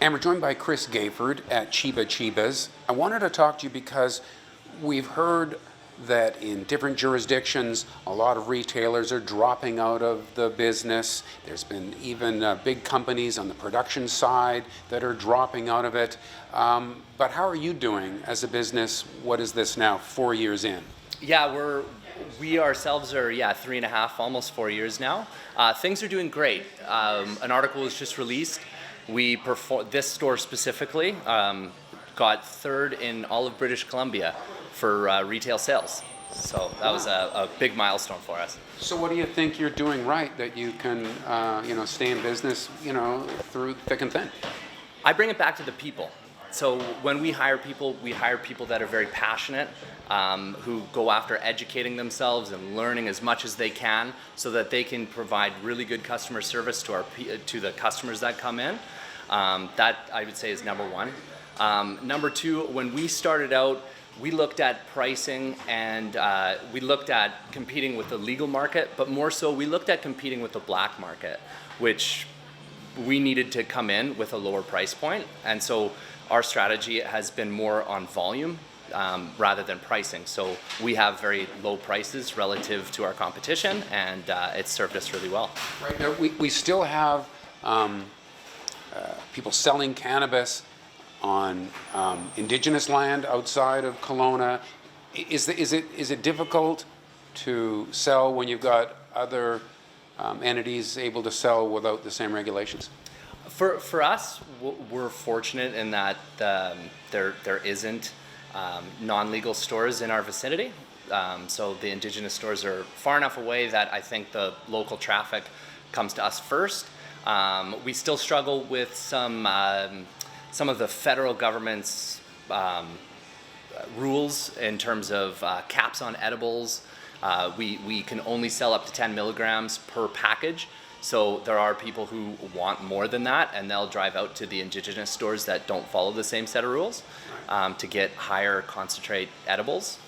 And we're joined by Chris Gayford at Chiba Chibas. I wanted to talk to you because we've heard that in different jurisdictions, a lot of retailers are dropping out of the business. There's been even big companies on the production side that are dropping out of it. But how are you doing as a business? What is this now, 4 years in? Yeah, we ourselves are 3.5, almost 4 years now. Things are doing great. An article was just released. This store specifically got third in all of British Columbia for retail sales. So that was a big milestone for us. So what do you think you're doing right that you can, stay in business, through thick and thin? I bring it back to the people. So when we hire people that are very passionate, who go after educating themselves and learning as much as they can so that they can provide really good customer service to the customers that come in. That I would say is number one. Number two, when we started out, we looked at pricing and we looked at competing with the legal market, but more so we looked at competing with the black market, which we needed to come in with a lower price point. And so our strategy has been more on volume rather than pricing. So we have very low prices relative to our competition, and it's served us really well. Right now, we still have people selling cannabis on Indigenous land outside of Kelowna. Is it difficult to sell when you've got other entities able to sell without the same regulations? For us, we're fortunate in that there isn't non-legal stores in our vicinity. So the Indigenous stores are far enough away that I think the local traffic comes to us first. We still struggle with some of the federal government's rules in terms of caps on edibles. We can only sell up to 10 milligrams per package. So there are people who want more than that, and they'll drive out to the Indigenous stores that don't follow the same set of rules to get higher concentrate edibles.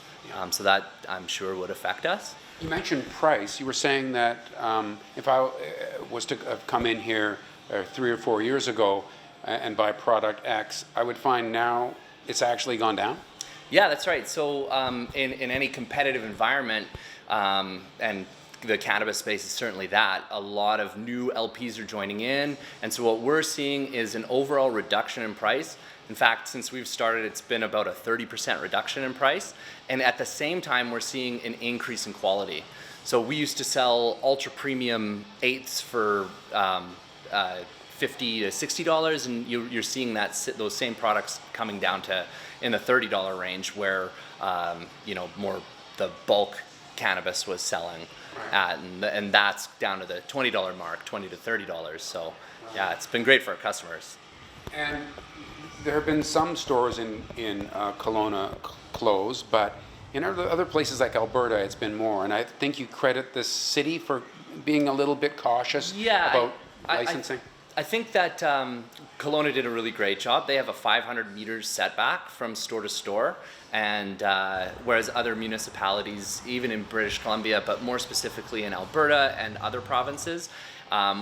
So that, I'm sure, would affect us. You mentioned price. You were saying that if I was to come in here 3 or 4 years ago and buy product X, I would find now it's actually gone down? Yeah, that's right. So in any competitive environment, and the cannabis space is certainly that, a lot of new LPs are joining in. And so what we're seeing is an overall reduction in price. In fact, since we've started, it's been about a 30% reduction in price. And at the same time, we're seeing an increase in quality. So we used to sell ultra premium eighths for $50 to $60, and you're seeing those same products coming down to in the $30 range, where more the bulk cannabis was selling at, and that's down to the $20 mark, $20 to $30. So yeah, it's been great for our customers. And there have been some stores in Kelowna close, but in other places like Alberta, it's been more. And I think you credit the city for being a little bit cautious about licensing. I think that Kelowna did a really great job. They have a 500 meters setback from store to store, and whereas other municipalities, even in British Columbia, but more specifically in Alberta and other provinces,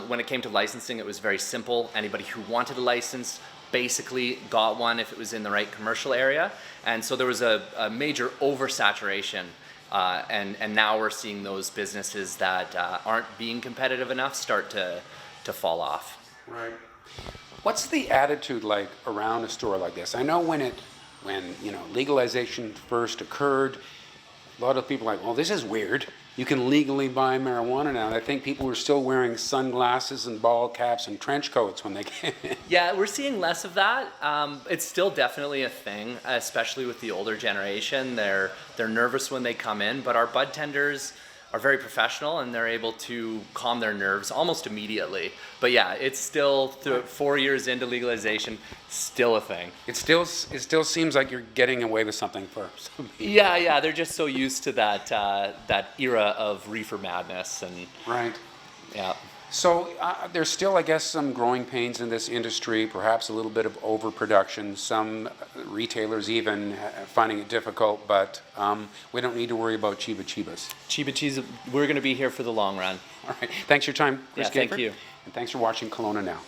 when it came to licensing, it was very simple. Anybody who wanted a license basically got one if it was in the right commercial area. And so there was a major oversaturation, and now we're seeing those businesses that aren't being competitive enough start to fall off. Right. What's the attitude like around a store like this? I know when legalization first occurred, a lot of people were like, well, this is weird. You can legally buy marijuana now. And I think people were still wearing sunglasses and ball caps and trench coats when they came in. Yeah, we're seeing less of that. It's still definitely a thing, especially with the older generation. They're nervous when they come in, but our bud tenders are very professional, and they're able to calm their nerves almost immediately. But yeah, it's still 4 years into legalization, still a thing. It still seems like you're getting away with something for some people. Yeah, they're just so used to that era of reefer madness, and right. Yeah. So there's still, I guess, some growing pains in this industry, perhaps a little bit of overproduction, some retailers even finding it difficult, but we don't need to worry about Chiba Chibas. Chiba Chibas, we're going to be here for the long run. All right. Thanks for your time, Chris Gayford. Thank you. And thanks for watching Kelowna Now.